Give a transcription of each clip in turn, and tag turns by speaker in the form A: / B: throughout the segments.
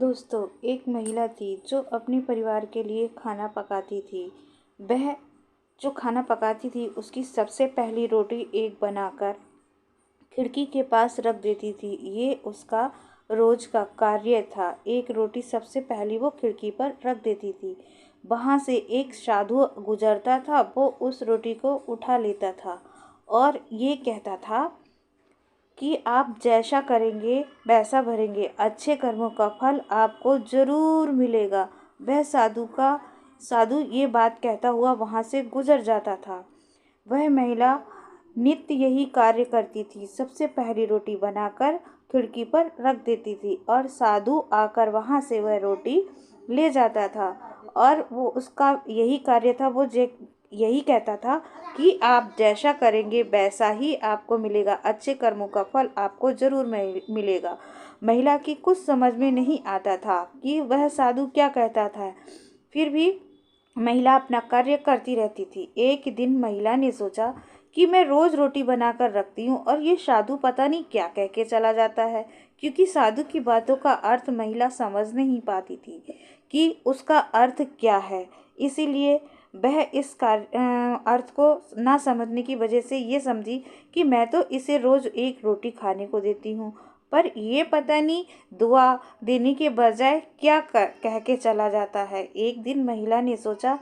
A: दोस्तों, एक महिला थी जो अपने परिवार के लिए खाना पकाती थी। वह जो खाना पकाती थी उसकी सबसे पहली रोटी एक बनाकर खिड़की के पास रख देती थी। ये उसका रोज का कार्य था। एक रोटी सबसे पहली वो खिड़की पर रख देती थी। वहाँ से एक साधु गुजरता था, वो उस रोटी को उठा लेता था और ये कहता था कि आप जैसा करेंगे वैसा भरेंगे, अच्छे कर्मों का फल आपको जरूर मिलेगा। वह साधु ये बात कहता हुआ वहाँ से गुजर जाता था। वह महिला नित्य यही कार्य करती थी। सबसे पहली रोटी बनाकर खिड़की पर रख देती थी और साधु आकर वहाँ से वह रोटी ले जाता था और वो उसका यही कार्य था। वो यही कहता था कि आप जैसा करेंगे वैसा ही आपको मिलेगा, अच्छे कर्मों का फल आपको जरूर मिलेगा। महिला की कुछ समझ में नहीं आता था कि वह साधु क्या कहता था, फिर भी महिला अपना कार्य करती रहती थी। एक दिन महिला ने सोचा कि मैं रोज रोटी बनाकर रखती हूँ और ये साधु पता नहीं क्या कह के चला जाता है, क्योंकि साधु की बातों का अर्थ महिला समझ नहीं पाती थी कि उसका अर्थ क्या है। इसीलिए वह इस अर्थ को ना समझने की वजह से ये समझी कि मैं तो इसे रोज एक रोटी खाने को देती हूँ, पर ये पता नहीं दुआ देने के बजाय क्या कह के चला जाता है। एक दिन महिला ने सोचा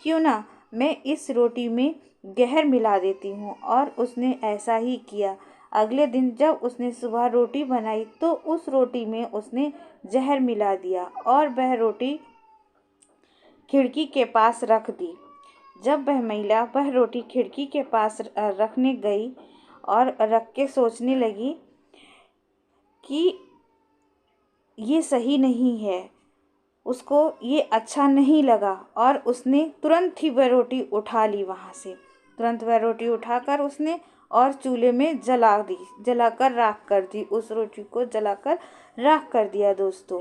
A: क्यों ना मैं इस रोटी में जहर मिला देती हूँ और उसने ऐसा ही किया। अगले दिन जब उसने सुबह रोटी बनाई तो उस रोटी में उसने जहर मिला दिया और वह रोटी खिड़की के पास रख दी। जब वह महिला वह रोटी खिड़की के पास रखने गई और रख के सोचने लगी कि ये सही नहीं है, उसको ये अच्छा नहीं लगा और उसने तुरंत ही वह रोटी उठा ली। वहाँ से तुरंत वह रोटी उठाकर उसने और चूल्हे में जलाकर राख कर दी। उस रोटी को जलाकर राख कर दिया दोस्तों,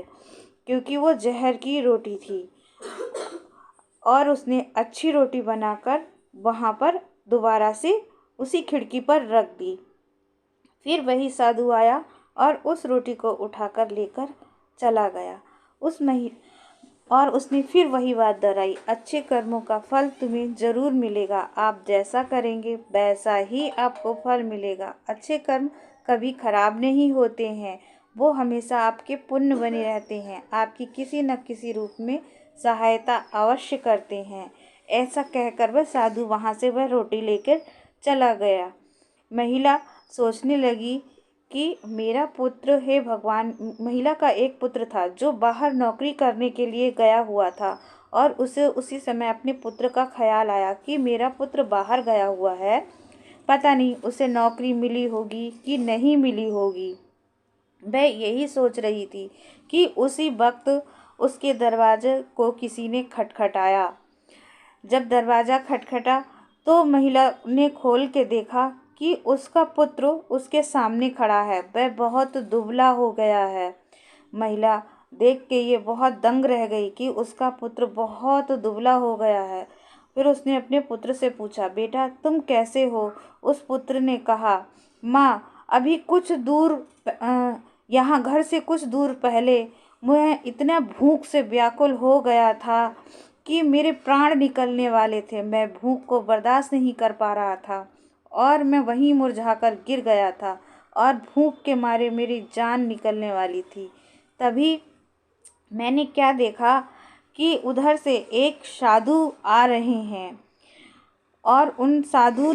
A: क्योंकि वो जहर की रोटी थी। और उसने अच्छी रोटी बनाकर वहाँ पर दोबारा से उसी खिड़की पर रख दी। फिर वही साधु आया और उस रोटी को उठाकर लेकर चला गया। और उसने फिर वही बात दोहराई, अच्छे कर्मों का फल तुम्हें जरूर मिलेगा, आप जैसा करेंगे वैसा ही आपको फल मिलेगा। अच्छे कर्म कभी खराब नहीं होते हैं, वो हमेशा आपके पुण्य बने रहते हैं, आपकी किसी न किसी रूप में सहायता अवश्य करते हैं। ऐसा कहकर वह साधु वहाँ से वह रोटी लेकर चला गया। महिला सोचने लगी कि मेरा पुत्र, हे भगवान। महिला का एक पुत्र था जो बाहर नौकरी करने के लिए गया हुआ था और उसे उसी समय अपने पुत्र का ख्याल आया कि मेरा पुत्र बाहर गया हुआ है, पता नहीं उसे नौकरी मिली होगी कि नहीं मिली होगी। वह यही सोच रही थी कि उसी वक्त उसके दरवाजे को किसी ने खटखटाया। जब दरवाज़ा खटखटा तो महिला ने खोल के देखा कि उसका पुत्र उसके सामने खड़ा है। वह बहुत दुबला हो गया है। महिला देख के ये बहुत दंग रह गई कि उसका पुत्र बहुत दुबला हो गया है। फिर उसने अपने पुत्र से पूछा, बेटा तुम कैसे हो? उस पुत्र ने कहा, माँ अभी कुछ दूर यहाँ घर से कुछ दूर पहले मैं इतना भूख से व्याकुल हो गया था कि मेरे प्राण निकलने वाले थे। मैं भूख को बर्दाश्त नहीं कर पा रहा था और मैं वहीं मुरझाकर गिर गया था और भूख के मारे मेरी जान निकलने वाली थी। तभी मैंने क्या देखा कि उधर से एक साधु आ रहे हैं और उन साधु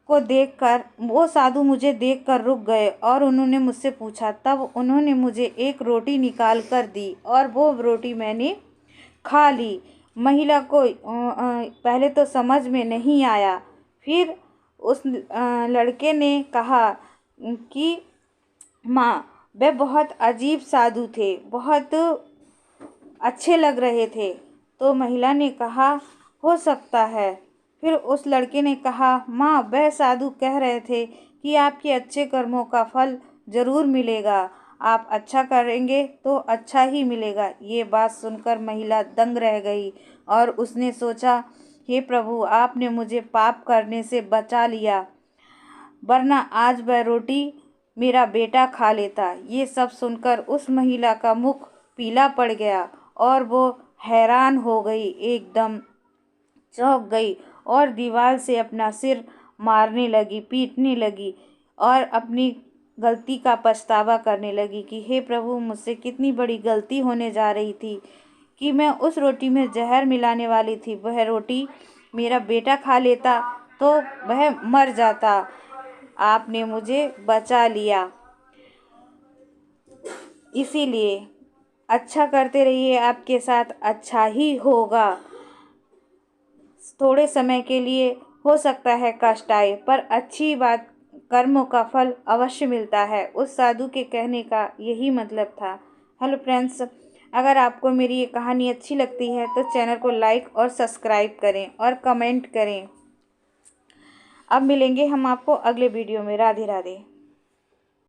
A: को देखकर वो साधु मुझे देखकर रुक गए और उन्होंने मुझसे पूछा। तब उन्होंने मुझे एक रोटी निकाल कर दी और वो रोटी मैंने खा ली। महिला को पहले तो समझ में नहीं आया। फिर उस लड़के ने कहा कि माँ वे बहुत अजीब साधु थे, बहुत अच्छे लग रहे थे। तो महिला ने कहा हो सकता है। फिर उस लड़के ने कहा, माँ वह साधु कह रहे थे कि आपके अच्छे कर्मों का फल जरूर मिलेगा, आप अच्छा करेंगे तो अच्छा ही मिलेगा। ये बात सुनकर महिला दंग रह गई और उसने सोचा, हे प्रभु आपने मुझे पाप करने से बचा लिया, वरना आज वह रोटी मेरा बेटा खा लेता। ये सब सुनकर उस महिला का मुख पीला पड़ गया और वो हैरान हो गई, एकदम चौंक गई और दीवार से अपना सिर मारने लगी, पीटने लगी और अपनी गलती का पछतावा करने लगी कि हे प्रभु, मुझसे कितनी बड़ी गलती होने जा रही थी कि मैं उस रोटी में जहर मिलाने वाली थी। वह रोटी मेरा बेटा खा लेता तो वह मर जाता। आपने मुझे बचा लिया। इसीलिए अच्छा करते रहिए, आपके साथ अच्छा ही होगा। थोड़े समय के लिए हो सकता है कष्ट आए, पर अच्छी बात, कर्मों का फल अवश्य मिलता है। उस साधु के कहने का यही मतलब था। हेलो फ्रेंड्स, अगर आपको मेरी ये कहानी अच्छी लगती है तो चैनल को लाइक और सब्सक्राइब करें और कमेंट करें। अब मिलेंगे हम आपको अगले वीडियो में। राधे राधे।